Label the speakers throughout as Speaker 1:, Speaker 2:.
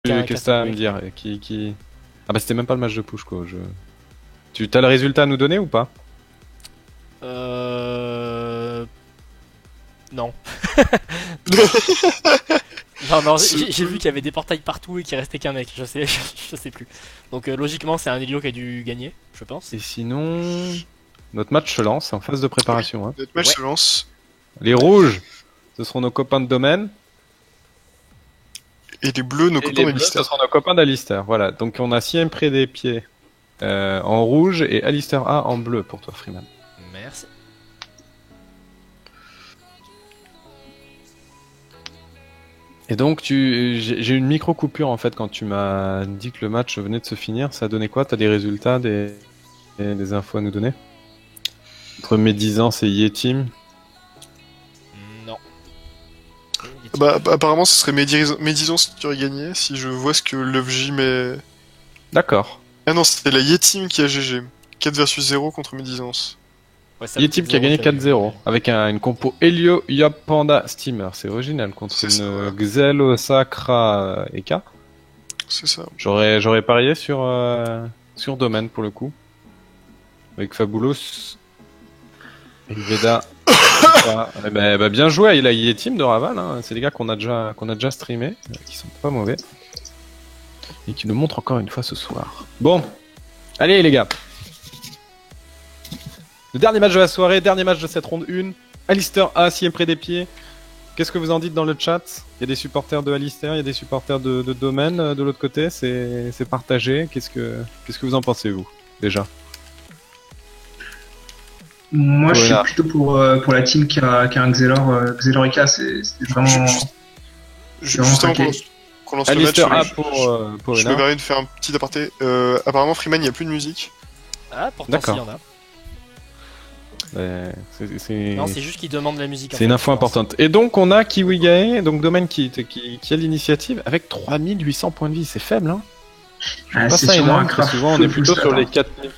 Speaker 1: Qu'est-ce que t'as à me dire? Ah bah c'était même pas le match de push quoi. Tu as le résultat à nous donner ou pas?
Speaker 2: Euh... Non. Non, non, j'ai vu qu'il y avait des portails partout et qu'il restait qu'un mec, je sais, je sais plus. Donc logiquement, c'est un Elio qui a dû gagner, je pense.
Speaker 1: Et sinon, notre match se lance en phase de préparation. Hein.
Speaker 3: Notre match
Speaker 2: Ouais.
Speaker 3: se lance.
Speaker 1: Les rouges, ce seront nos copains de domaine.
Speaker 3: Et les bleus, nos
Speaker 1: Et
Speaker 3: copains
Speaker 1: les
Speaker 3: de
Speaker 1: bleus,
Speaker 3: Lister.
Speaker 1: ce seront nos copains d'Alistair. Voilà, donc on a Siem près des pieds en rouge et Alistair A en bleu pour toi Freeman.
Speaker 2: Merci.
Speaker 1: Et donc j'ai eu une micro coupure en fait quand tu m'as dit que le match venait de se finir. Ça a donné quoi? T'as des résultats, des infos à nous donner? Entre Médisance et Yetim.
Speaker 2: Non.
Speaker 3: Bah, apparemment, ce serait Médisance qui aurait gagné si je vois ce que Love met.
Speaker 1: D'accord.
Speaker 3: Ah non, c'était la Yetim qui a GG. 4 versus 0 contre Médisance.
Speaker 2: Ouais, ça,
Speaker 1: Yetim qui a gagné 4-0 avec une compo Helio Yop Panda Steamer. C'est original contre
Speaker 3: C'est
Speaker 1: une
Speaker 3: ça, ouais.
Speaker 1: Xel Sacra Eka.
Speaker 3: C'est ça.
Speaker 1: J'aurais parié sur domaine pour le coup. Avec Fabulous. Et Veda. Bien joué, il a Yetim de Raval. Hein. C'est des gars qu'on a déjà streamé, qui sont pas mauvais. Et qui nous montrent encore une fois ce soir. Bon. Allez les gars. Le dernier match de la soirée, dernier match de cette ronde 1. Alistair A, Siem près des pieds. Qu'est-ce que vous en dites dans le chat? Il y a des supporters de Alistair, il y a des supporters de Domaine de l'autre côté. C'est partagé. Qu'est-ce que vous en pensez vous déjà?
Speaker 4: Moi, je suis
Speaker 1: Voilà.
Speaker 4: plutôt pour la team qui a un Xelor. Xelor Eka, c'est vraiment.
Speaker 3: Juste avant
Speaker 4: craqué.
Speaker 3: qu'on lance le match,
Speaker 1: Alistair A
Speaker 3: je
Speaker 1: pour
Speaker 3: me
Speaker 1: Ena.
Speaker 3: permets de faire un petit aparté. Apparemment, Freeman, il n'y a plus de musique.
Speaker 2: Ah, pourtant,
Speaker 1: D'accord.
Speaker 2: s'il y en a.
Speaker 1: C'est
Speaker 2: Non, c'est juste qu'il demande la musique. en
Speaker 1: c'est une
Speaker 2: fait,
Speaker 1: info
Speaker 2: je pense.
Speaker 1: importante. Et donc on a Kiwigae, donc Domaine qui a l'initiative avec 3800 points de vie. C'est faible, hein? Je
Speaker 4: Ah,
Speaker 1: trouve pas
Speaker 4: c'est
Speaker 1: ça
Speaker 4: sûrement
Speaker 1: énorme,
Speaker 4: un
Speaker 1: parce que
Speaker 4: craft
Speaker 1: souvent on
Speaker 4: full
Speaker 1: est plutôt
Speaker 4: stat,
Speaker 1: sur
Speaker 4: hein.
Speaker 1: les 4000.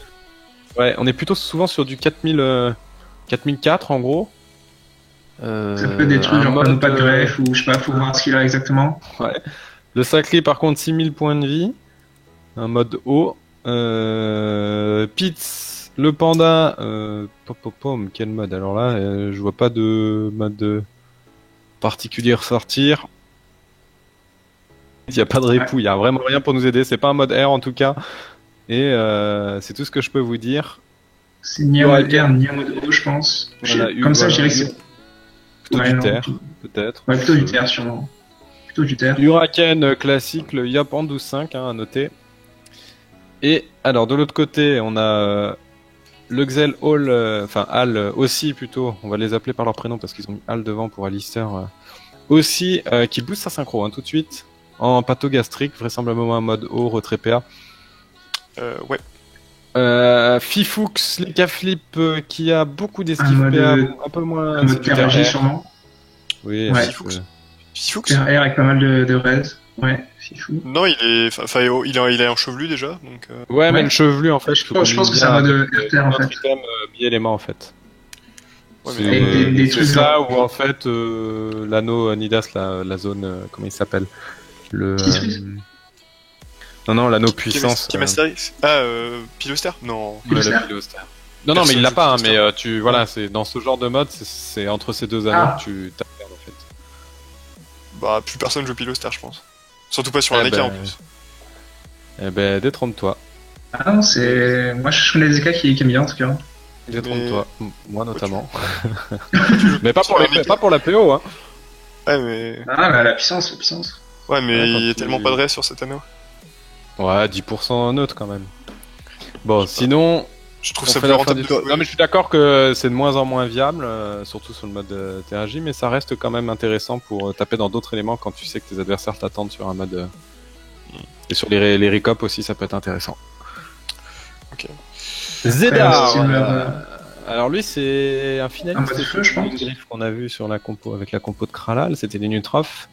Speaker 1: Ouais, on est plutôt souvent sur du 4000, 4004 en gros.
Speaker 4: Ça peut détruire
Speaker 1: un
Speaker 4: genre
Speaker 1: mode,
Speaker 4: pas de greffe ou je sais pas, faut voir ce qu'il a exactement.
Speaker 1: Ouais. Le Sacré par contre 6000 points de vie. Un mode haut. Pitts, le panda. Quel mode? Alors là, je vois pas de mode particulier ressortir. Il n'y a pas de répou, il y a vraiment rien pour nous aider. C'est pas un mode R en tout cas. Et c'est tout ce que je peux vous dire.
Speaker 4: C'est ni en mode R, ni en mode O, je pense.
Speaker 1: Voilà,
Speaker 4: Comme ça, je dirais que
Speaker 1: voilà.
Speaker 4: c'est.
Speaker 1: Plutôt
Speaker 4: Ouais,
Speaker 1: du
Speaker 4: non,
Speaker 1: terre, peut-être.
Speaker 4: Ouais, plutôt du terre, sûrement. Plutôt du terre.
Speaker 1: Huracan classique, le Yop en 12.5 hein, à noter. Et alors de l'autre côté, on a le Xel Hall, Hal aussi plutôt, on va les appeler par leur prénom parce qu'ils ont mis Hal devant pour Alistair aussi, qui booste sa synchro hein, tout de suite, en pathogastrique, vraisemblablement en mode haut, retrait PA.
Speaker 3: Ouais.
Speaker 1: Fifoux, les Flip qui a beaucoup d'esquive
Speaker 4: Un mode,
Speaker 1: PA, un peu moins.
Speaker 4: Un
Speaker 1: c'est
Speaker 4: mode
Speaker 1: du
Speaker 4: terre magie,
Speaker 1: terre.
Speaker 4: sûrement.
Speaker 1: Oui,
Speaker 4: Ouais.
Speaker 1: Fifoux.
Speaker 3: Fifoux.
Speaker 4: Terre R avec pas mal de raise. Ouais, Fifou.
Speaker 3: Non, il a un chevelu déjà, donc.
Speaker 1: Ouais, mais
Speaker 4: Ouais.
Speaker 1: le chevelu en fait.
Speaker 4: Je pense que c'est un mode terre en fait.
Speaker 1: Item, bi-élément en fait.
Speaker 3: Ouais,
Speaker 1: C'est
Speaker 4: Avec des
Speaker 1: c'est
Speaker 4: trucs
Speaker 1: ça
Speaker 4: genre-
Speaker 1: où en fait l'anneau Nidas, la zone, comment il s'appelle? Le.
Speaker 4: Qui
Speaker 1: Non, l'anneau puissance.
Speaker 3: Piloster? Non.
Speaker 1: Ouais,
Speaker 4: Piloster
Speaker 1: le Piloster. Non, mais il
Speaker 3: Personne
Speaker 1: l'a
Speaker 3: joue
Speaker 1: pas, hein,
Speaker 3: Piloster.
Speaker 1: mais voilà, c'est dans ce genre de mode, c'est entre ces deux anneaux
Speaker 4: Ah.
Speaker 1: que tu tapes en fait.
Speaker 3: Bah, plus personne joue Piloster, je pense. Surtout pas sur un
Speaker 1: Eh
Speaker 3: écart en
Speaker 1: ben,
Speaker 3: plus.
Speaker 1: Eh ben, détrompe-toi.
Speaker 4: Ah non, c'est. Moi, je connais des cas qui aiment bien en tout cas.
Speaker 1: Détrompe-toi. Moi notamment.
Speaker 3: Tu joues
Speaker 1: Mais pas pour,
Speaker 3: sur un écart.
Speaker 1: pas pour la PO, hein.
Speaker 3: Ouais, mais.
Speaker 4: Ah, bah, la puissance, la puissance.
Speaker 3: Ouais, mais
Speaker 1: Ouais, quand
Speaker 3: il y a
Speaker 1: tu-
Speaker 3: tellement pas de reste sur cet anneau.
Speaker 1: Ouais, 10% neutre quand même. Bon, sinon,
Speaker 3: Je trouve
Speaker 1: on
Speaker 3: ça
Speaker 1: fait
Speaker 3: plus
Speaker 1: la fin
Speaker 3: rentable
Speaker 1: du
Speaker 3: de
Speaker 1: tour.
Speaker 3: jouer.
Speaker 1: Non, mais je suis d'accord que c'est de moins en moins viable, surtout sur le mode TRJ, mais ça reste quand même intéressant pour taper dans d'autres éléments quand tu sais que tes adversaires t'attendent sur un mode. Et sur les recop aussi, ça peut être intéressant.
Speaker 3: Ok.
Speaker 1: Zedar
Speaker 4: c'est
Speaker 1: Alors lui, c'est un finaliste
Speaker 4: Un mode feu, je pense.
Speaker 1: d'une griffe qu'on a vu sur la compo, avec la compo de Kralal, c'était les Nutrof.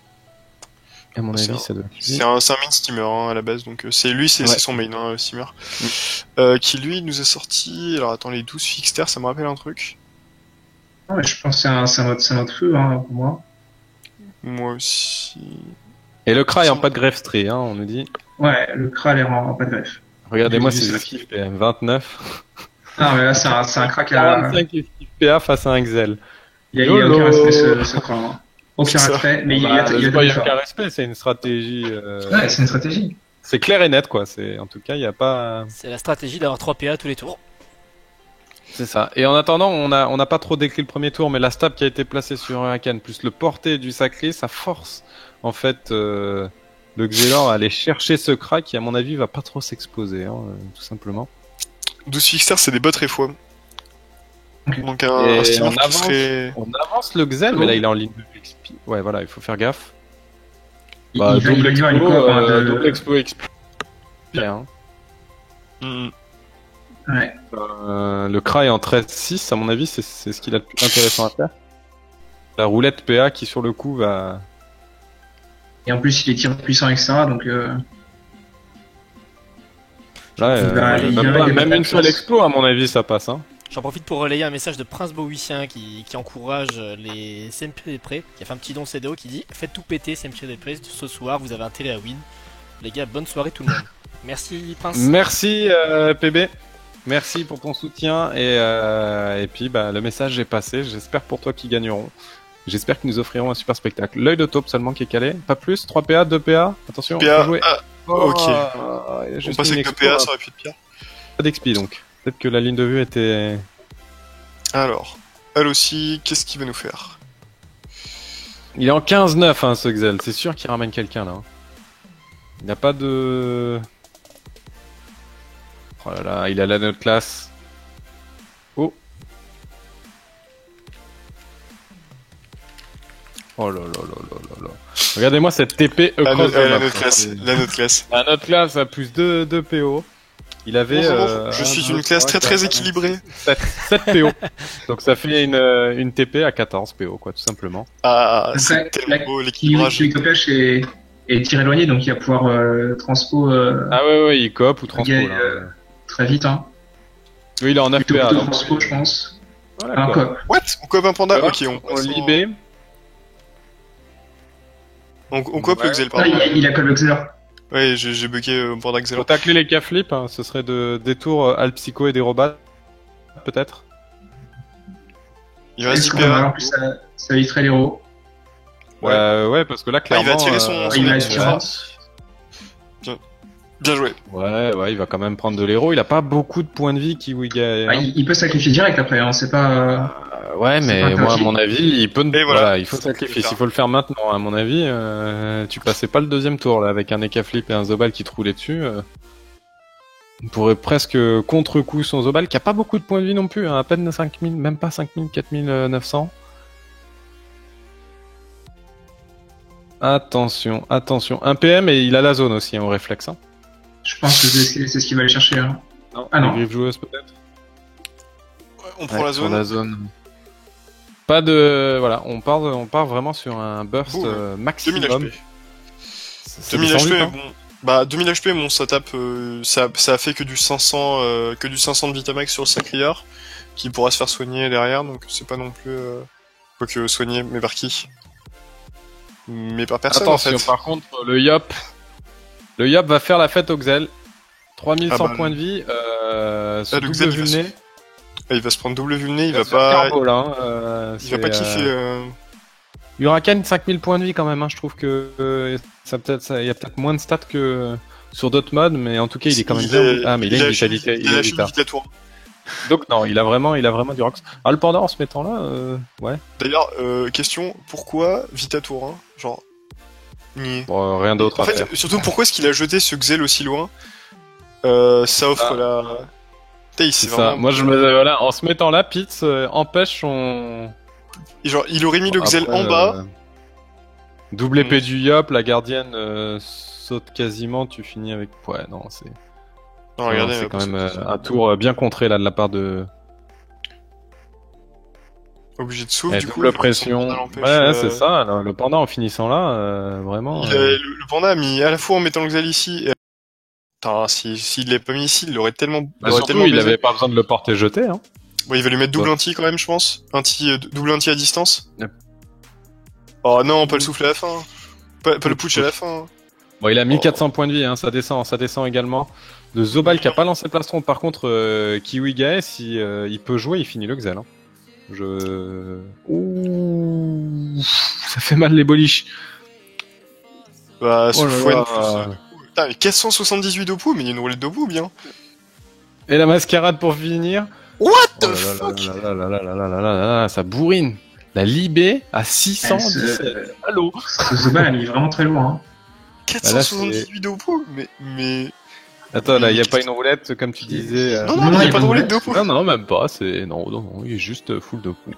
Speaker 1: À mon
Speaker 3: C'est
Speaker 1: avis,
Speaker 3: un-
Speaker 1: ça doit être lui.
Speaker 3: C'est un main steamer hein, à la base, donc c'est lui, c'est
Speaker 1: Ouais.
Speaker 3: son main hein, steamer. Qui lui nous a sorti. Alors attends, les 12 fixters, ça me rappelle un truc.
Speaker 4: Non, mais je pense que c'est un mode feu, hein, pour moi.
Speaker 3: Moi aussi.
Speaker 1: Et le Kra est en pas de grefterie, hein, on nous dit.
Speaker 4: Ouais, le Kral est en pas de greffe.
Speaker 1: Regardez-moi
Speaker 4: J'ai vu
Speaker 1: ces
Speaker 4: ça.
Speaker 1: esquives PM, 29.
Speaker 4: Non, mais là, c'est un crack à...
Speaker 1: 45 esquives PA face à un Xel.
Speaker 4: Il y a aucun
Speaker 1: YOLO.
Speaker 4: respect, ce Kral. Hein. Aucun
Speaker 3: C'est ça.
Speaker 4: respect, mais il y
Speaker 1: Bah,
Speaker 4: a
Speaker 1: c'est
Speaker 4: de
Speaker 1: pas, il y a
Speaker 4: l'effort.
Speaker 1: aucun respect, c'est une stratégie.
Speaker 4: Ouais, c'est une stratégie.
Speaker 1: C'est clair et net, quoi. C'est, en tout cas, il n'y a pas.
Speaker 2: C'est la stratégie d'avoir 3 PA tous les tours.
Speaker 1: C'est ça. Et en attendant, on n'a pas trop décrit le premier tour, mais la stab qui a été placée sur Huracan, plus le porté du sacré, ça force, en fait, le Xelor à aller chercher ce Kra qui, à mon avis, va pas trop s'exposer, hein, tout simplement.
Speaker 3: 12 fixers, c'est des bots fois.
Speaker 4: Ok.
Speaker 3: Donc
Speaker 1: Et
Speaker 3: un steamer
Speaker 1: on
Speaker 3: qui
Speaker 1: avance.
Speaker 3: serait...
Speaker 1: On avance le Xel, mais là, il est en ligne de XP. Ouais, voilà, il faut faire gaffe.
Speaker 4: Il va y avoir une coop, hein,
Speaker 1: double expo XP. Hein.
Speaker 3: Hmm.
Speaker 4: Ouais.
Speaker 1: Le Kra est en 13-6, à mon avis, c'est ce qu'il a de plus intéressant à faire. La roulette PA qui, sur le coup, va...
Speaker 4: Et en plus, il est tir puissant, etc. Donc,
Speaker 1: Là,
Speaker 4: Il y a
Speaker 1: même
Speaker 4: pas
Speaker 1: une
Speaker 4: de
Speaker 1: seule
Speaker 4: chance.
Speaker 1: expo, à mon avis, ça passe. Hein.
Speaker 2: J'en profite pour relayer un message de Prince Bohuicien qui encourage les CMP des Prés, qui a fait un petit don CDO qui dit faites tout péter CMP des Prés ce soir, vous avez intérêt à win. Les gars, bonne soirée tout le monde. Merci Prince.
Speaker 1: Merci PB, merci pour ton soutien et puis bah, le message est passé. J'espère pour toi qu'ils gagneront. J'espère qu'ils nous offriront un super spectacle. L'œil de taupe seulement qui est calé, pas plus. 3 PA, 2 PA. Attention, on
Speaker 3: PA,
Speaker 1: peut jouer.
Speaker 3: ok.
Speaker 1: il y a
Speaker 3: On
Speaker 1: juste
Speaker 3: passe
Speaker 1: une
Speaker 3: avec le
Speaker 1: expo,
Speaker 3: PA, ça aurait pu être pire.
Speaker 1: pas d'XP donc. Peut-être que la ligne de vue était.
Speaker 3: Alors, elle aussi, qu'est-ce qu'il va nous faire?
Speaker 1: Il est en 15-9 hein, ce Xel. C'est sûr qu'il ramène quelqu'un là. hein. Il n'a pas de. Oh là là, il a la note classe. Oh. Oh là là là là là là. Regardez-moi cette TP
Speaker 3: La
Speaker 1: across
Speaker 3: note,
Speaker 1: the
Speaker 3: la
Speaker 1: map,
Speaker 3: note
Speaker 1: hein,
Speaker 3: classe,
Speaker 1: c'est-
Speaker 3: la note classe.
Speaker 1: La note classe a plus 2 PO. Il avait.
Speaker 3: Bonjour, je suis une classe très très équilibrée.
Speaker 1: 7 PO. Donc ça fait une TP à 14 PO, quoi, tout simplement.
Speaker 3: Ah,
Speaker 4: Après,
Speaker 3: c'est tellement beau
Speaker 4: il
Speaker 3: l'équilibrage.
Speaker 4: Copèche est tir éloigné, donc il va pouvoir transpo
Speaker 1: Ah ouais, il coop ou transpo.
Speaker 4: gagner,
Speaker 1: Là.
Speaker 4: très vite. Hein.
Speaker 1: Oui, il est en 9
Speaker 4: Plutôt
Speaker 1: PA.
Speaker 4: plutôt
Speaker 1: donc-
Speaker 4: transpo, je pense.
Speaker 1: Voilà,
Speaker 4: Un
Speaker 1: quoi.
Speaker 4: cop.
Speaker 3: What? On coop un panda?
Speaker 1: Hop,
Speaker 3: Ok, on
Speaker 1: on
Speaker 3: passe
Speaker 1: libé.
Speaker 3: On coop
Speaker 1: Ouais.
Speaker 3: le Xel,
Speaker 4: Ah,
Speaker 3: pardon.
Speaker 4: il a call le Xelor.
Speaker 3: Ouais, j'ai bugué panda Xel.
Speaker 1: Faut tacler les K-flip, hein, ce serait des tours Alpsycho et des robots, peut-être.
Speaker 3: Il reste 10
Speaker 4: En
Speaker 3: PA.
Speaker 4: plus, ça éviterait l'héros.
Speaker 3: Ouais.
Speaker 1: Ouais, parce que là,
Speaker 3: Ah,
Speaker 1: clairement...
Speaker 3: il va tirer son
Speaker 4: Il va
Speaker 3: équipe.
Speaker 4: tirer.
Speaker 3: Bien joué.
Speaker 1: Ouais, il va quand même prendre de l'héros. Il a pas beaucoup de points de vie qui où il gagne.
Speaker 4: Ah, il peut sacrifier direct après, hein. C'est pas.
Speaker 1: Ouais,
Speaker 4: c'est
Speaker 1: mais
Speaker 4: pas
Speaker 1: moi, à
Speaker 4: interdit.
Speaker 1: mon avis, il peut.
Speaker 3: Et
Speaker 1: Voilà,
Speaker 3: voilà.
Speaker 1: il faut
Speaker 3: C'est ce qu'il
Speaker 1: sacrifier.
Speaker 3: faut
Speaker 1: S'il faut le faire maintenant, à mon avis, tu passais pas le deuxième tour là avec un Eka-flip et un Zobal qui te roulait dessus. On pourrait presque contre-coup son Zobal qui a pas beaucoup de points de vie non plus, hein, à peine 5000, même pas 5000, 4900. Attention. Un PM et il a la zone aussi, hein, au réflexe. Hein.
Speaker 4: Je pense que c'est ce qu'il va aller chercher. Hein.
Speaker 1: Non,
Speaker 4: Ah non.
Speaker 1: les griffes joueuses peut-être.
Speaker 3: Ouais, on prend
Speaker 1: Ouais,
Speaker 3: la
Speaker 1: sur
Speaker 3: zone.
Speaker 1: Pas de. Voilà, on part vraiment sur un burst
Speaker 3: Ouh, 2000
Speaker 1: maximum.
Speaker 3: HP.
Speaker 1: Ça
Speaker 3: 2000
Speaker 1: descend
Speaker 3: HP,
Speaker 1: vite, hein.
Speaker 3: bon. Bah, 2000 HP, bon, ça tape, ça a fait que du 500 de Vitamax sur le Sacriar, qui pourra se faire soigner derrière, donc c'est pas non plus, quoique soigner, mais par qui? Mais par personne,
Speaker 1: Attention,
Speaker 3: en fait.
Speaker 1: par contre, le Yop. Le Yop va faire la fête au Xel. 3100
Speaker 3: Ah bah,
Speaker 1: points de vie,
Speaker 3: le
Speaker 1: double
Speaker 3: Xel, il va
Speaker 1: vulné.
Speaker 3: Ah, il va se prendre double vulné, il va
Speaker 1: se faire
Speaker 3: pas,
Speaker 1: carbo, là, hein,
Speaker 3: il va
Speaker 1: c'est,
Speaker 3: pas kiffer,
Speaker 1: Huracan, 5000 points de vie quand même, hein, je trouve que il y a peut-être moins de stats que sur d'autres modes, mais en tout cas il est quand même bien. Ah, mais il a une vitalité,
Speaker 3: il a la
Speaker 1: Vita.
Speaker 3: chute Vitatour.
Speaker 1: Donc non, il a vraiment du Rox. Ah, le panda en se mettant là, ouais.
Speaker 3: D'ailleurs, question, pourquoi Vitatour, hein? Genre, niais.
Speaker 1: Bon, rien d'autre
Speaker 3: En
Speaker 1: à
Speaker 3: fait,
Speaker 1: faire.
Speaker 3: surtout, pourquoi est-ce qu'il a jeté ce Xel aussi loin? Ça offre
Speaker 1: Ah.
Speaker 3: la... Putain,
Speaker 1: C'est ça. Moi, voilà, en se mettant là, Pitts empêche son.
Speaker 3: Et genre, il aurait mis le Xel
Speaker 1: Après,
Speaker 3: en bas,
Speaker 1: double épée du Yop, la gardienne saute quasiment, tu finis avec. Ouais, non, c'est.
Speaker 3: non, regardez,
Speaker 1: c'est quand même un tour bien contré là de la part de.
Speaker 3: obligé de souffle, du coup.
Speaker 1: Double pression.
Speaker 3: ça l'empêche,
Speaker 1: Ouais, c'est ça. Le panda en finissant là, vraiment.
Speaker 3: Le panda a mis à la fois en mettant le Xel ici, et... Putain, s'il l'avait pas mis ici, il aurait tellement...
Speaker 1: Bah,
Speaker 3: aurait
Speaker 1: surtout,
Speaker 3: tellement
Speaker 1: il
Speaker 3: baisé.
Speaker 1: avait pas besoin de le porter jeté. Hein.
Speaker 3: Bon, il va lui mettre double
Speaker 1: Ouais.
Speaker 3: anti quand même, je pense. Double anti à distance.
Speaker 1: Yep.
Speaker 3: Oh non, pas le souffle à la fin. Pas le putsch à la fin. Hein.
Speaker 1: Bon, il a 1400 points de vie, hein, ça descend également. De Zobal qui a pas lancé le plastron, par contre, Kiwi Gae, si il peut jouer, il finit le Xel. Hein. Ouh, ça fait mal les boliches.
Speaker 3: Bah,
Speaker 1: Oh là
Speaker 3: Soufouane
Speaker 1: là.
Speaker 3: plus. Putain, mais 478 d'Opu, mais il y a une roulette d'Opu bien.
Speaker 1: Et la mascarade pour finir.
Speaker 3: What the
Speaker 1: Oh là
Speaker 3: fuck
Speaker 1: là là là là là là là là, ça bourrine. La Libé à 617. Allô.
Speaker 4: Ce Zobal a mis vraiment très loin. Hein.
Speaker 3: 478 d'Opu, mais...
Speaker 1: Attends, là, il y a pas une roulette, comme tu disais.
Speaker 3: Non, non, il n'y a pas de roulette d'Opu.
Speaker 1: Non, non, même pas. Non, il est juste full de coups.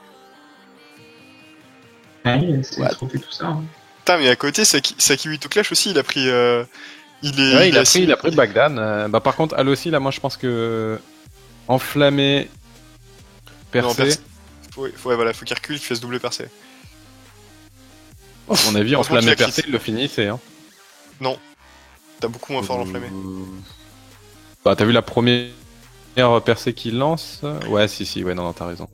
Speaker 4: Ouais, c'est
Speaker 1: What?
Speaker 4: trop fait tout ça. Hein.
Speaker 3: Putain, mais à côté, Saki to Clash aussi, il a pris...
Speaker 1: Ouais, il a pris Bagdad. Bah, par contre, Al aussi, là, moi, je pense que enflammé, percé.
Speaker 3: Ouais, voilà, faut qu'il recule, qu'il fasse double percé.
Speaker 1: À mon avis,
Speaker 3: Franchement,
Speaker 1: enflammé,
Speaker 3: qu'il a
Speaker 1: percé,
Speaker 3: quitté.
Speaker 1: il le finissait. Hein.
Speaker 3: T'as beaucoup moins fort l'enflammé.
Speaker 1: Bah, t'as vu la première percée qu'il lance? Ouais, si, ouais, non, t'as raison.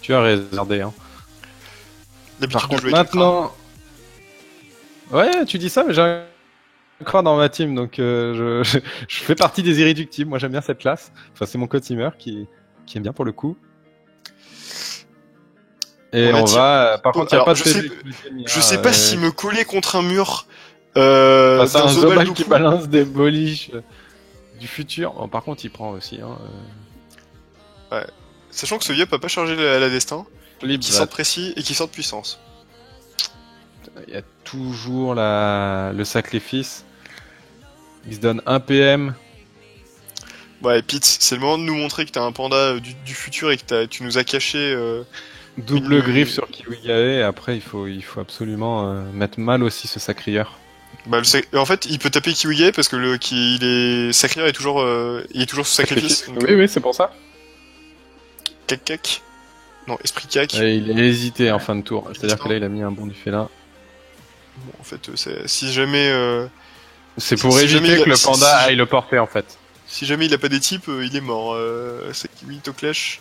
Speaker 1: Tu as réservé, hein.
Speaker 3: L'habitude
Speaker 1: Par
Speaker 3: de
Speaker 1: contre,
Speaker 3: jouer avec le crâne.
Speaker 1: maintenant... Ouais, tu dis ça, mais j'ai un crâne dans ma team, donc je fais partie des irréductibles. Moi, j'aime bien cette classe. Enfin, c'est mon co-teamer qui aime bien pour le coup. Et on va... Par contre, il n'y a
Speaker 3: Alors,
Speaker 1: pas de
Speaker 3: je sais-
Speaker 1: PV.
Speaker 3: Je sais pas si me coller contre un mur...
Speaker 1: C'est
Speaker 3: dans
Speaker 1: un
Speaker 3: Zobal
Speaker 1: Zobal
Speaker 3: d'Opu.
Speaker 1: qui balance des boliches du futur. Bon, par contre, il prend aussi. Hein,
Speaker 3: Sachant que ce Yup a pas chargé la destin,
Speaker 1: Libre,
Speaker 3: qui sort précis et qui sort de puissance.
Speaker 1: il y a toujours le sacrifice. Il se donne 1 PM.
Speaker 3: Ouais, Pete, c'est le moment de nous montrer que t'as un panda du futur et que tu nous as caché...
Speaker 1: Double
Speaker 3: Oui.
Speaker 1: griffe sur Kiwigae. Et après, il faut absolument mettre mal aussi ce sacrieur.
Speaker 3: Bah, en fait, il peut taper Kiwigae parce que Sacrier est toujours sous sacrifice. Donc,
Speaker 1: Oui, c'est pour ça.
Speaker 3: Cac. Non, esprit cac.
Speaker 1: Et il a hésité en fin de tour. C'est-à-dire que là, il a mis un bon du félin.
Speaker 3: Bon, en fait, si jamais
Speaker 1: C'est pour
Speaker 3: Si
Speaker 1: éviter
Speaker 3: jamais
Speaker 1: que le panda aille le porter, en fait.
Speaker 3: il a pas des types, il est mort. C'est Kiwi to Clash.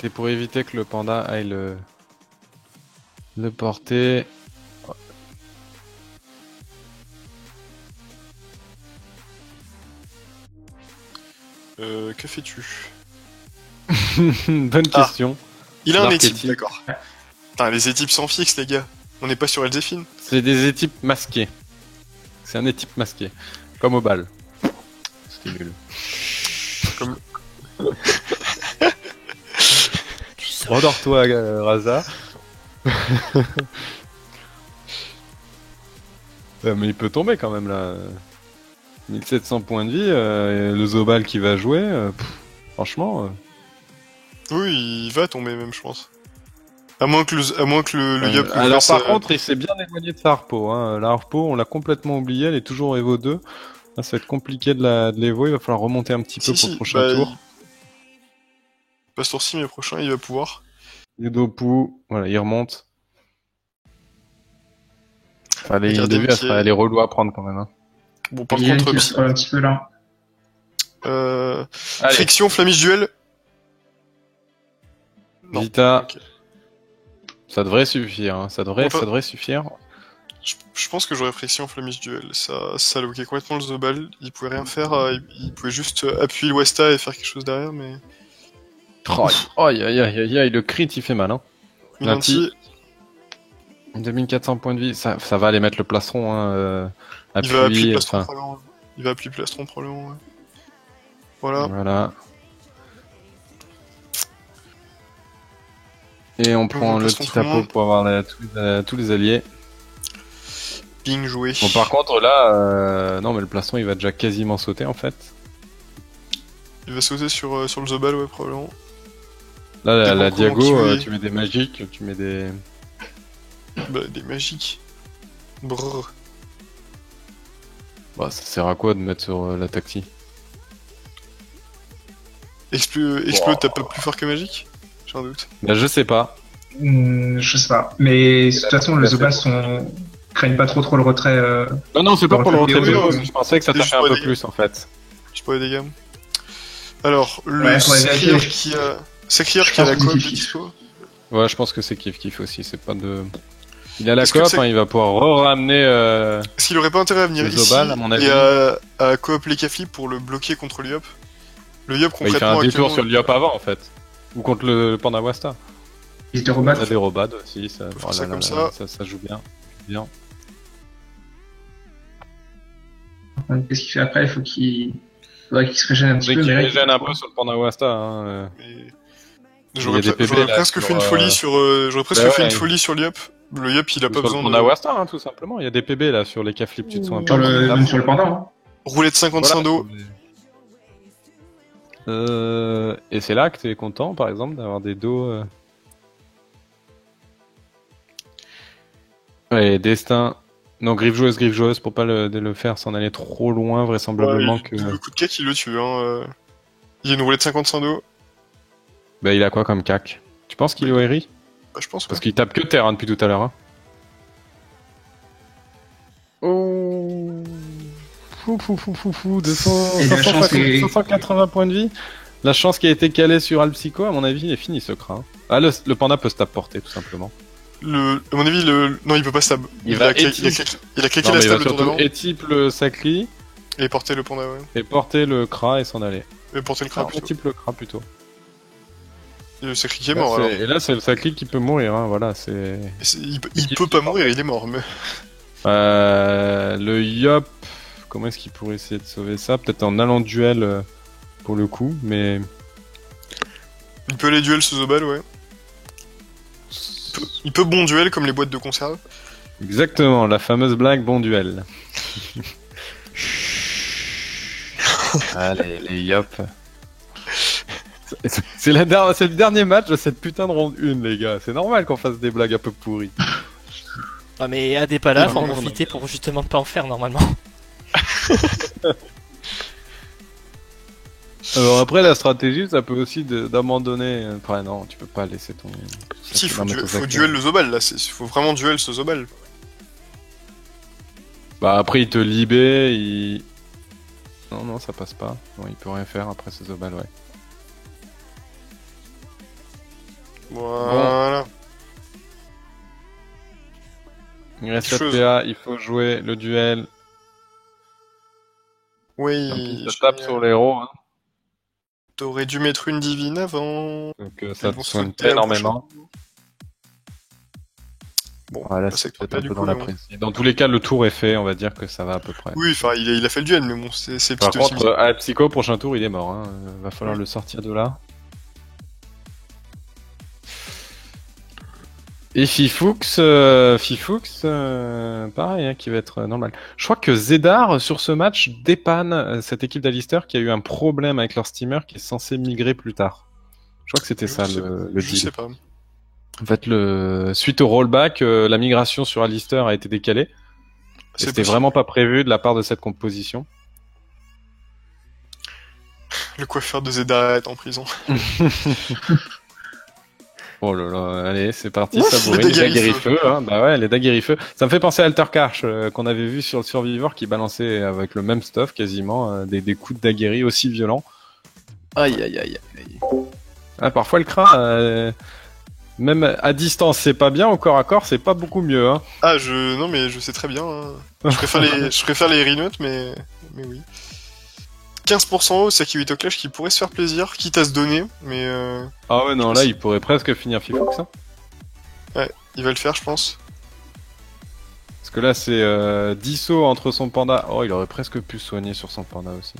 Speaker 1: C'est pour éviter que le panda aille le porter.
Speaker 3: Que fais-tu?
Speaker 1: Bonne
Speaker 3: Ah.
Speaker 1: question.
Speaker 3: Il a un
Speaker 1: L'archétype.
Speaker 3: étype, d'accord. Putain, les étypes sont fixes, les gars. On n'est pas sur Elzéphine.
Speaker 1: C'est des étypes masqués. C'est un étype masqué. Comme au bal. C'était nul. Rendors-toi, Raza. Mais il peut tomber quand même là. 1700 points de vie, le Zobal qui va jouer, franchement.
Speaker 3: Oui, il va tomber même, je pense. À moins que le Yup nous
Speaker 1: alors
Speaker 3: fasse,
Speaker 1: par contre, il s'est bien éloigné de sa harpo. Hein. La harpo, on l'a complètement oublié, elle est toujours Evo 2. Là, ça va être compliqué de l'Evo, il va falloir remonter un petit peu pour le prochain tour.
Speaker 3: Pas ce tour-ci, mais le prochain, il va pouvoir.
Speaker 1: Yudopu, voilà, il remonte. Enfin, les
Speaker 3: Regardez
Speaker 1: débuts,
Speaker 3: qui est-
Speaker 1: elle est relou à prendre quand même. Hein.
Speaker 3: Bon, par
Speaker 4: Il y a
Speaker 3: contre,
Speaker 4: qui se colle un petit peu là.
Speaker 1: Allez,
Speaker 3: friction, Flamiche Duel. Non.
Speaker 1: Vita,
Speaker 3: Ok.
Speaker 1: ça devrait suffire. Hein. Ça devrait suffire.
Speaker 3: Je pense que j'aurais friction, Flamiche Duel. Ça loquait complètement le Zobal. Il pouvait rien faire. Il pouvait juste appuyer le Westa et faire quelque chose derrière, mais.
Speaker 1: Aïe, le crit il fait mal. Hein.
Speaker 3: Minanti,
Speaker 1: 2400 points de vie, ça va aller mettre le plastron. Hein,
Speaker 3: il va appuyer
Speaker 1: appui,
Speaker 3: plastron
Speaker 1: enfin,
Speaker 3: probablement. Il va appuyer plastron probablement, ouais. Voilà.
Speaker 1: voilà. Et on prend le
Speaker 3: plastron
Speaker 1: petit
Speaker 3: tout le
Speaker 1: tapeau
Speaker 3: monde.
Speaker 1: pour avoir tous les alliés.
Speaker 3: Ping joué.
Speaker 1: Bon, par contre, là, non, mais le plastron il va déjà quasiment sauter en fait.
Speaker 3: Il va sauter sur le Zobal, ouais, probablement.
Speaker 1: Là,
Speaker 3: Des
Speaker 1: la
Speaker 3: bons
Speaker 1: diago,
Speaker 3: coups en kiwi.
Speaker 1: tu mets des magiques, tu mets des.
Speaker 3: Bah, des magiques. Brrr.
Speaker 1: Bah, ça sert à quoi de mettre sur la taxi?
Speaker 3: Explode, t'as pas plus fort que magique? J'ai un doute.
Speaker 1: Bah, je sais pas.
Speaker 4: Je sais pas. Mais de toute façon, les Zobal craignent pas trop le retrait.
Speaker 1: Non, c'est pas pour le retrait
Speaker 3: Oui,
Speaker 1: de
Speaker 3: non,
Speaker 1: je pensais que ça
Speaker 3: c'est
Speaker 1: tapait
Speaker 3: juste
Speaker 1: un
Speaker 3: pour
Speaker 1: peu
Speaker 3: les
Speaker 1: plus en fait.
Speaker 3: Je sais pas les dégâts. Alors, le
Speaker 4: Ouais, faudrait
Speaker 3: Sacrier
Speaker 4: vérifier.
Speaker 3: qui a la
Speaker 4: pense
Speaker 3: coop
Speaker 4: que
Speaker 3: de
Speaker 4: c'est
Speaker 3: dispo.
Speaker 1: Ouais, je pense que c'est kiff aussi, c'est pas de. Il a la
Speaker 3: Est-ce que
Speaker 1: coop,
Speaker 3: c'est-
Speaker 1: hein, il va pouvoir ramener.
Speaker 3: Est-ce qu'il aurait pas intérêt à venir
Speaker 1: Le
Speaker 3: ici
Speaker 1: Zobal, à mon avis.
Speaker 3: et à coop les Caflip pour le bloquer contre le Yop? Le Yop,
Speaker 1: Il fait
Speaker 3: concrètement,
Speaker 1: un détour sur
Speaker 3: actuellement,
Speaker 1: le Yop avant en fait. Ou contre le Panda Wasta.
Speaker 4: Ils étaient
Speaker 1: Il
Speaker 4: rebattre.
Speaker 1: a des robades aussi, ça,
Speaker 3: peut faire ça comme
Speaker 1: ça joue bien. Bien.
Speaker 4: Qu'est-ce qu'il fait après? Faudrait qu'il se régène un petit
Speaker 1: Dès
Speaker 4: peu.
Speaker 1: qu'il
Speaker 4: mais là,
Speaker 1: régène un peu sur le Panda Wasta. Hein,
Speaker 3: et-
Speaker 1: Il y
Speaker 3: J'aurais
Speaker 1: a des PV,
Speaker 3: j'aurais
Speaker 1: là,
Speaker 3: presque
Speaker 1: sur,
Speaker 3: fait une folie sur, j'aurais presque
Speaker 1: Bah
Speaker 3: fait une
Speaker 1: ouais.
Speaker 3: folie sur le Yop. Le Yop, il a pas
Speaker 1: sur
Speaker 3: besoin
Speaker 1: le Panda
Speaker 3: de
Speaker 1: Wasta, hein, tout simplement. Il y a des PB là sur les Caflips, tu te sens un peu.
Speaker 4: même sur le pendant. Hein.
Speaker 3: rouler de 55 dos.
Speaker 1: Et c'est là que t'es content, par exemple, d'avoir des dos. Ouais, destin. Non, griffe joueuse, pour pas le faire s'en aller trop loin, vraisemblablement
Speaker 3: Ouais,
Speaker 1: que.
Speaker 3: le coup de cac, il le tue. Hein. Il y a une roulette de 55 dos.
Speaker 1: Bah, il a quoi comme cac? Tu penses qu'il est au RI?
Speaker 3: Bah, je pense pas.
Speaker 1: Parce qu'il tape que terre hein, depuis tout à l'heure. Hein. Oh. Fou, 200,
Speaker 4: Et la chance
Speaker 1: 550,
Speaker 4: est-
Speaker 1: 580 points de vie. La chance qui a été calée sur Alpsico, à mon avis, il est fini ce crin. Ah, le panda peut se taper porter, tout simplement.
Speaker 3: À mon avis, non, il peut pas stab.
Speaker 1: Il va
Speaker 3: a claqué
Speaker 1: Non, mais
Speaker 3: la
Speaker 1: il va
Speaker 3: stab le tour
Speaker 1: surtout
Speaker 3: d'avant
Speaker 1: étipe le sacli
Speaker 3: et porter le panda, ouais.
Speaker 1: et porter le cra et s'en aller.
Speaker 3: Et porter le crabe
Speaker 1: Ah,
Speaker 3: plutôt.
Speaker 1: étipe le cra plutôt.
Speaker 3: Et le sacri qui est
Speaker 1: Là,
Speaker 3: mort alors.
Speaker 1: Et là, c'est le sacli qui peut mourir, hein, voilà, c'est...
Speaker 3: Et il peut pas mourir, il est mort. Mais...
Speaker 1: Le Yop, comment est-ce qu'il pourrait essayer de sauver ça? Peut-être en allant duel pour le coup, mais...
Speaker 3: Il peut aller duel ce Zobal, ouais. Il peut bon duel comme les boîtes de conserve.
Speaker 1: Exactement, la fameuse blague bon duel. Ah, les Yop. C'est le dernier match de cette putain de ronde 1, les gars. C'est normal qu'on fasse des blagues un peu pourries.
Speaker 2: Ah, mais AD est pas là, faut en
Speaker 1: Non,
Speaker 2: profiter pour justement ne pas en faire normalement.
Speaker 1: Alors après, la stratégie, ça peut aussi d'abandonner... Enfin non, tu peux pas laisser ton...
Speaker 3: Si, faut
Speaker 1: faut
Speaker 3: duel le Zobal là, faut vraiment duel ce Zobal.
Speaker 1: Bah après, il te libère, il... Non, ça passe pas. Non, il peut rien faire après ce Zobal, ouais.
Speaker 3: Voilà.
Speaker 1: Il reste
Speaker 3: Chose.
Speaker 1: PA, il faut jouer le duel.
Speaker 3: Oui,
Speaker 1: Ça tape sur les héros, hein.
Speaker 3: t'aurais dû mettre une divine avant.
Speaker 1: Donc ça
Speaker 3: Ils
Speaker 1: te
Speaker 3: vont
Speaker 1: soigne
Speaker 3: sauter à la
Speaker 1: énormément.
Speaker 3: prochaine. Bon,
Speaker 1: Voilà,
Speaker 3: bah,
Speaker 1: c'est
Speaker 3: c'est
Speaker 1: peut-être
Speaker 3: pas
Speaker 1: un
Speaker 3: du
Speaker 1: peu
Speaker 3: coup.
Speaker 1: dans la
Speaker 3: mais bon.
Speaker 1: presse. Dans tous les cas, le tour est fait, on va dire que ça va à peu près.
Speaker 3: Oui, enfin, il a fait le duel, mais bon, c'est
Speaker 1: Par
Speaker 3: petit aussi.
Speaker 1: contre, Psycho, prochain tour, il est mort. Hein. Va falloir le sortir de là. Et Fifoux, pareil, hein, qui va être normal. Je crois que Zedar, sur ce match, dépanne cette équipe d'Alistair qui a eu un problème avec leur steamer qui est censé migrer plus tard. Je crois que c'était ça le
Speaker 3: Je
Speaker 1: deal.
Speaker 3: sais pas.
Speaker 1: En fait, suite au rollback, la migration sur Alistair a été décalée. Et
Speaker 3: C'est
Speaker 1: c'était
Speaker 3: possible.
Speaker 1: vraiment pas prévu de la part de cette composition.
Speaker 3: Le coiffeur de Zedar est en prison.
Speaker 1: Oh là là, allez, c'est parti,
Speaker 3: Ouf,
Speaker 1: ça bourrine,
Speaker 3: les
Speaker 1: les
Speaker 3: daguerres
Speaker 1: daguerrifeux, hein, bah ouais, les daguerrifeux. Ça me fait penser à Altercash, qu'on avait vu sur le Survivor, qui balançait avec le même stuff, quasiment, des coups de daguerri aussi violents. Aïe, aïe, aïe, aïe. Ah, parfois le crin, même à distance, c'est pas bien, au corps à corps, c'est pas beaucoup mieux, hein.
Speaker 3: Ah, non, mais je sais très bien. Hein. Je préfère les rinotes, mais oui. 15% haut, c'est qui 8 au clash qui pourrait se faire plaisir, quitte à se donner, mais
Speaker 1: Ah ouais, non, là, il pourrait presque finir Fifoux, hein.
Speaker 3: il va le faire, je pense.
Speaker 1: Parce que là, c'est 10 sauts entre son panda. Oh, il aurait presque pu soigner sur son panda aussi.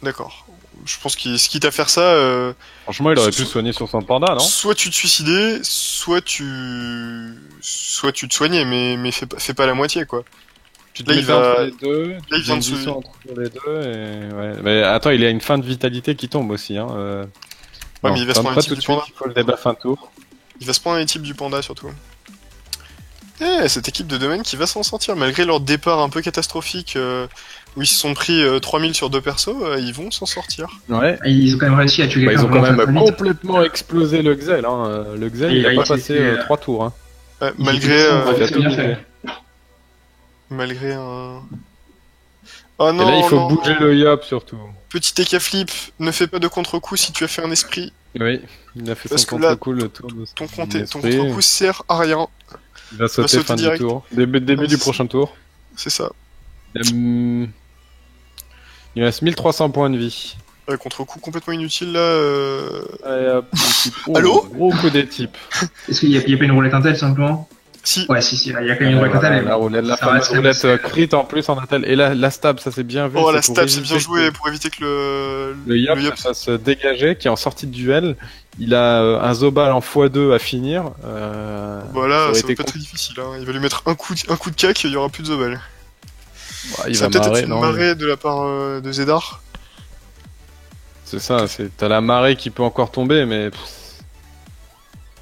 Speaker 3: D'accord. Je pense qu'il quitte à faire ça,
Speaker 1: Franchement, il aurait pu soigner sur son panda, non?
Speaker 3: soit tu te suicidais, soit tu te soignais, mais fais pas la moitié, quoi.
Speaker 1: Tu te
Speaker 3: Là,
Speaker 1: mets
Speaker 3: il va-
Speaker 1: entre les deux,
Speaker 3: là, il
Speaker 1: tu
Speaker 3: vient de
Speaker 1: mets 10
Speaker 3: se-
Speaker 1: sauts entre les deux, et ouais. Mais attends, il a une fin de vitalité qui tombe aussi, hein.
Speaker 3: Ouais,
Speaker 1: Non,
Speaker 3: mais il va se
Speaker 1: pas
Speaker 3: prendre un
Speaker 1: tout de
Speaker 3: type
Speaker 1: suite,
Speaker 3: du panda.
Speaker 1: il faut le débuff un tour.
Speaker 3: Il va se prendre un type du panda, surtout. Cette équipe de domaine qui va s'en sortir, malgré leur départ un peu catastrophique, où ils se sont pris 3000 sur deux persos, ils vont s'en sortir.
Speaker 1: Ouais.
Speaker 4: Ils ont quand même réussi à tuer
Speaker 1: Bah, ils
Speaker 4: quelqu'un
Speaker 1: ont quand
Speaker 4: vraiment
Speaker 1: même
Speaker 4: très vite.
Speaker 1: complètement explosé le Xel, hein. Le Xel,
Speaker 4: Et
Speaker 1: il a
Speaker 4: il
Speaker 1: pas
Speaker 4: a
Speaker 1: passé
Speaker 4: été,
Speaker 1: 3 tours, hein.
Speaker 3: Malgré,
Speaker 1: il a
Speaker 4: c'est
Speaker 1: tout
Speaker 4: bien
Speaker 1: misé.
Speaker 4: fait.
Speaker 3: malgré un... Oh
Speaker 1: Et
Speaker 3: non,
Speaker 1: là, il faut
Speaker 3: non,
Speaker 1: bouger
Speaker 3: non.
Speaker 1: le Yop surtout.
Speaker 3: Petit Eka flip, ne fais pas de contre-coup si tu as fait un esprit.
Speaker 1: Oui, il a fait
Speaker 3: Parce
Speaker 1: son
Speaker 3: que là,
Speaker 1: contre-coup le tour de
Speaker 3: Ton
Speaker 1: son
Speaker 3: contre-coup
Speaker 1: esprit.
Speaker 3: sert à rien.
Speaker 1: Il va sauter
Speaker 3: sauter
Speaker 1: fin
Speaker 3: direct.
Speaker 1: du tour. Début
Speaker 3: Ouais,
Speaker 1: du
Speaker 3: c'est
Speaker 1: prochain tour.
Speaker 3: C'est ça.
Speaker 1: Il reste 1300 points de vie.
Speaker 3: Contre-coup complètement inutile là.
Speaker 1: Allez hop, l'équipe. Oh,
Speaker 3: Allô
Speaker 1: gros coup des types.
Speaker 4: Est-ce qu'il y a pas une roulette intel simplement?
Speaker 3: Si.
Speaker 4: Ouais, si, il y a quand même une roulette
Speaker 1: Voilà,
Speaker 4: intel.
Speaker 1: la roulette, la
Speaker 4: Ça
Speaker 1: fameuse
Speaker 4: reste
Speaker 1: roulette
Speaker 4: assez-
Speaker 1: crit en plus en intel. Et là, la stab, ça c'est bien vu.
Speaker 3: Oh la
Speaker 1: pour
Speaker 3: stab c'est bien
Speaker 1: éviter
Speaker 3: joué
Speaker 1: que
Speaker 3: pour éviter que
Speaker 1: le Yop se fasse dégager, qui est en sortie de duel. Il a un Zobal en x2 à finir.
Speaker 3: Voilà,
Speaker 1: aurait
Speaker 3: ça va
Speaker 1: été
Speaker 3: pas être très difficile. Hein. Il va lui mettre un coup de cac, il y aura plus de Zobal.
Speaker 1: Il
Speaker 3: Ça
Speaker 1: va
Speaker 3: va peut-être
Speaker 1: marrer,
Speaker 3: être une
Speaker 1: non
Speaker 3: marée de la part de Zedar.
Speaker 1: C'est ça, t'as la marée qui peut encore tomber, mais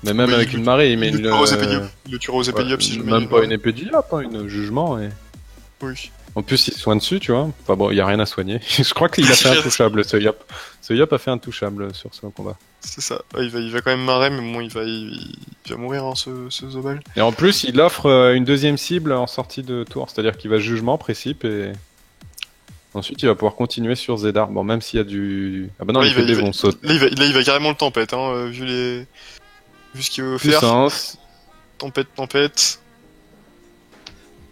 Speaker 1: même
Speaker 3: Bah,
Speaker 1: avec une marée, il met
Speaker 3: Il
Speaker 1: une.
Speaker 3: le tuera aux épées Yop. Il le tuera aux épées
Speaker 1: Ouais,
Speaker 3: Yop si jamais.
Speaker 1: même
Speaker 3: il
Speaker 1: pas
Speaker 3: va.
Speaker 1: une épée du Yop, hein, une jugement. Et...
Speaker 3: Oui.
Speaker 1: En plus, il soigne dessus, tu vois. Enfin bon, il y a rien à soigner. Je crois qu'il a fait un touchable, ce Yop. Ce Yop a fait un touchable sur ce combat.
Speaker 3: C'est ça. Ouais, il va quand même marrer, mais bon, il va mourir, hein, ce Zobal.
Speaker 1: Et en plus, il offre une deuxième cible en sortie de tour, c'est-à-dire qu'il va jugement, précipe et ensuite il va pouvoir continuer sur Zedar. Bon, même s'il y a du. Ah bah non,
Speaker 3: Ouais,
Speaker 1: les
Speaker 3: il va-
Speaker 1: PB
Speaker 3: il va-
Speaker 1: vont sauter.
Speaker 3: Là, il va carrément le tempête, hein, vu ce qu'il veut faire.
Speaker 1: Puissance.
Speaker 3: Tempête.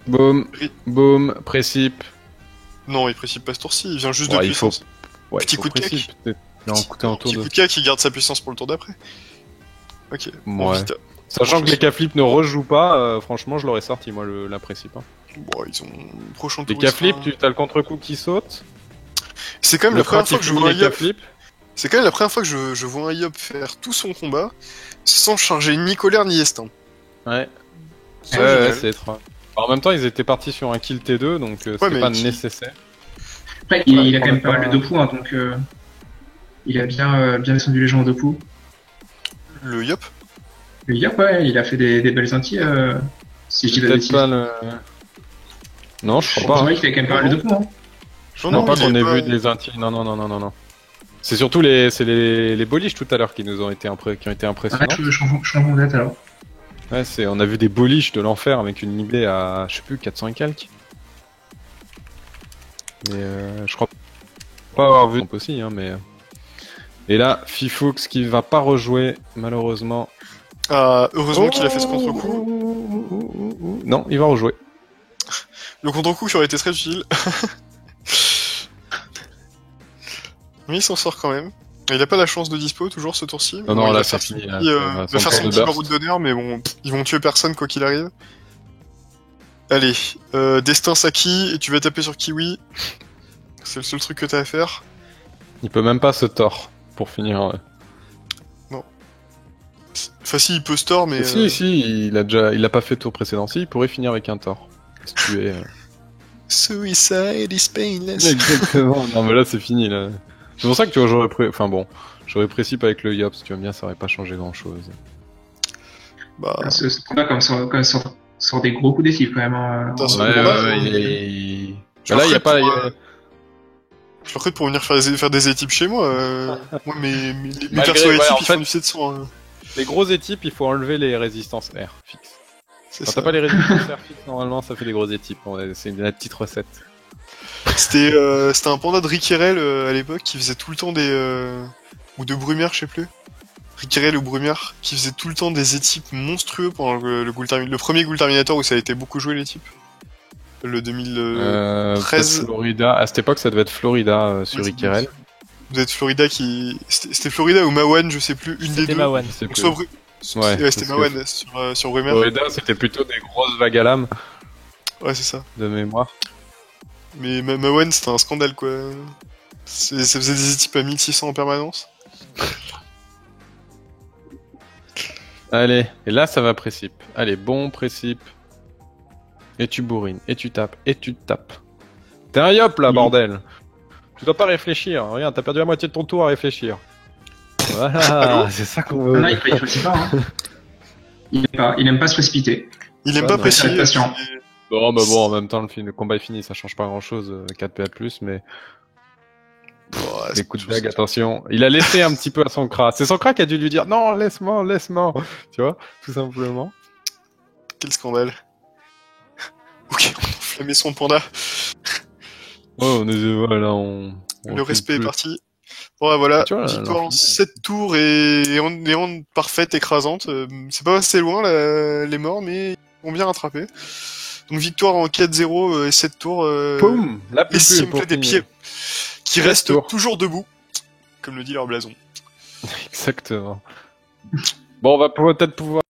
Speaker 1: Boum,
Speaker 3: Oui.
Speaker 1: boum, précipe.
Speaker 3: Non, il précipite pas ce tour-ci, il vient juste
Speaker 1: Ouais,
Speaker 3: de
Speaker 1: il faut-
Speaker 3: puissance.
Speaker 1: Ouais,
Speaker 3: Petit
Speaker 1: il faut
Speaker 3: coup de cac.
Speaker 1: précipe. Non, écoutez, un tour
Speaker 3: Petit
Speaker 1: de.
Speaker 3: coup de cac, il garde sa puissance pour le tour d'après. Ok. Bon,
Speaker 1: Ouais.
Speaker 3: vite.
Speaker 1: Sachant que les K-flip ne rejouent pas, franchement, je l'aurais sorti, moi, la précipe. Hein.
Speaker 3: Bon, ils ont prochain
Speaker 1: Les
Speaker 3: tour. il
Speaker 1: K-flip,
Speaker 3: sera-
Speaker 1: tu as le contre-coup qui saute.
Speaker 3: C'est quand même
Speaker 1: Le
Speaker 3: la première
Speaker 1: crack,
Speaker 3: fois
Speaker 1: il
Speaker 3: que je
Speaker 1: finit
Speaker 3: vois un
Speaker 1: les
Speaker 3: Yop.
Speaker 1: K-flip.
Speaker 3: C'est quand même la première fois que je vois un Yop faire tout son combat sans charger ni colère ni estin.
Speaker 1: Ouais.
Speaker 3: C'est
Speaker 1: Ouais,
Speaker 3: génial.
Speaker 1: c'est étrange. En même temps, ils étaient partis sur un kill T2, donc c'était
Speaker 3: mais
Speaker 1: pas
Speaker 3: qui-
Speaker 1: nécessaire.
Speaker 4: Après, il a quand
Speaker 1: on
Speaker 4: même
Speaker 1: a
Speaker 4: pas mal
Speaker 1: pas-
Speaker 4: de dopou, hein, donc il a bien descendu les gens en dopou.
Speaker 3: Le Yop.
Speaker 4: Le Yop, ouais, il a fait des belles anti, si je dis pas de
Speaker 1: Peut-être
Speaker 4: bêtises.
Speaker 1: pas le. Non, je
Speaker 4: Je
Speaker 1: crois
Speaker 4: pense
Speaker 1: pas. Hein.
Speaker 4: qu'il avait quand même pas mal de dopou, hein.
Speaker 3: Non,
Speaker 1: Je crois pas
Speaker 3: il
Speaker 1: qu'on
Speaker 3: est
Speaker 1: ait
Speaker 3: pas-
Speaker 1: vu des inti. Non. C'est surtout c'est les boliches tout à l'heure qui nous ont été qui ont été
Speaker 4: Ouais,
Speaker 1: impressionnants.
Speaker 4: je suis en date alors.
Speaker 1: Ouais, on a vu des boliches de l'enfer avec une IB à, je sais plus, 400 et quelques. Mais je crois pas avoir vu aussi, hein, mais. Et là, Fifoux qui va pas rejouer, malheureusement.
Speaker 3: Ah, heureusement qu'il a fait ce contre-coup.
Speaker 1: Non, il va rejouer.
Speaker 3: Le contre-coup qui aurait été très utile. Mais il s'en sort quand même. Il a pas la chance de dispo toujours ce tour-ci.
Speaker 1: Non,
Speaker 3: Bon,
Speaker 1: non,
Speaker 3: il
Speaker 1: là
Speaker 3: va
Speaker 1: c'est
Speaker 3: faire
Speaker 1: fini.
Speaker 3: son
Speaker 1: Là,
Speaker 3: petit,
Speaker 1: ça
Speaker 3: il va faire son
Speaker 1: tour de
Speaker 3: petit
Speaker 1: burst.
Speaker 3: baroud d'honneur, mais bon, ils vont tuer personne quoi qu'il arrive. Allez, Destin Saki, et tu vas taper sur Kiwi. C'est le seul truc que t'as à faire.
Speaker 1: Il peut même pas se tord pour finir.
Speaker 3: Enfin si, il peut store, mais...
Speaker 1: Si, il a pas fait tour précédent. Si, il pourrait finir avec un tort. Si tu es.
Speaker 3: Suicide is painless.
Speaker 1: Exactement. Non, mais là c'est fini là. C'est pour ça que tu vois, enfin bon, j'aurais précipé avec le Yop, si tu veux bien, ça aurait pas changé grand chose.
Speaker 3: Bah,
Speaker 4: Ce combat, comme sur des gros coups d'effet quand même. Hein.
Speaker 3: Attention.
Speaker 1: Ouais,
Speaker 3: combat,
Speaker 1: Bah là, il y a pas.
Speaker 3: Je le recrute pour venir faire des équipes chez moi. Moi, mes
Speaker 1: Malgré-
Speaker 3: persos
Speaker 1: ouais,
Speaker 3: équipes,
Speaker 1: en
Speaker 3: ils
Speaker 1: fait-
Speaker 3: font du 700. Hein.
Speaker 1: Les grosses équipes, il faut enlever les résistances R fixes.
Speaker 3: C'est
Speaker 1: Quand
Speaker 3: ça.
Speaker 1: t'as pas les résistances R fixes, normalement, ça fait des grosses équipes. C'est la petite recette.
Speaker 3: C'était un panda de Rickerel à l'époque qui faisait tout le temps des... ou de Brumière, je sais plus. Rickerel ou Brumière, qui faisait tout le temps des équipes monstrueux pendant le premier Ghoul Terminator où ça a été beaucoup joué les types. Le 2013.
Speaker 1: Peut-être Florida. À cette époque, ça devait être Florida sur
Speaker 3: Ouais,
Speaker 1: Rickerel.
Speaker 3: Vous êtes Florida qui... C'était Florida ou Mawan, je sais plus, une des
Speaker 2: C'était
Speaker 3: deux.
Speaker 2: Mawan.
Speaker 1: Je sais
Speaker 3: Donc
Speaker 1: plus.
Speaker 3: soit
Speaker 1: Ouais,
Speaker 3: ouais, c'était
Speaker 1: parce que-
Speaker 3: Mawan sur Brumière.
Speaker 1: Florida, c'était plutôt des grosses vagues à lame
Speaker 3: Ouais, c'est ça.
Speaker 1: de mémoire.
Speaker 3: Mais Mawan, c'était un scandale, quoi. Ça faisait des équipes à 1600 en permanence.
Speaker 1: Allez, et là, ça va précipe. Allez, bon précipe. Et tu bourrines, et tu tapes, et tu tapes. T'es un Yop là,
Speaker 4: Oui.
Speaker 1: bordel. Tu dois pas réfléchir. Regarde, t'as perdu la moitié de ton tour à réfléchir. Voilà,
Speaker 3: Allô
Speaker 1: c'est ça qu'on
Speaker 4: Non,
Speaker 1: veut.
Speaker 4: il choisit pas. Hein. Il aime pas se précipiter.
Speaker 3: Il aime
Speaker 1: Ouais,
Speaker 3: pas
Speaker 1: non,
Speaker 3: préciser.
Speaker 4: c'est patient.
Speaker 1: Bon, bah bon, en même temps, le combat est fini, ça change pas grand chose. 4 PA de plus, mais les coups de dague, attention. Il a laissé un petit peu à son cra. C'est son cra qui a dû lui dire non, laisse-moi. Tu vois, tout simplement.
Speaker 3: Quel scandale. Ok, on a enflammé son panda.
Speaker 1: Ouais, on est, voilà, on
Speaker 3: Le
Speaker 1: file
Speaker 3: respect est
Speaker 1: plus.
Speaker 3: parti. Ouais, voilà,
Speaker 1: Tu vois,
Speaker 3: victoire en
Speaker 1: l'enchaînement.
Speaker 3: 7 tours et en parfaite, écrasante. C'est pas assez loin, les morts, mais ils ont bien rattrapé. Donc victoire en 4-0 et 7 tours.
Speaker 1: Poum, la
Speaker 3: Et
Speaker 1: plus
Speaker 3: Simple
Speaker 1: pour
Speaker 3: des
Speaker 1: finir.
Speaker 3: pieds qui
Speaker 1: 7
Speaker 3: restent
Speaker 1: tours.
Speaker 3: toujours debout, comme le dit leur blason.
Speaker 1: Exactement. Bon, on va peut-être pouvoir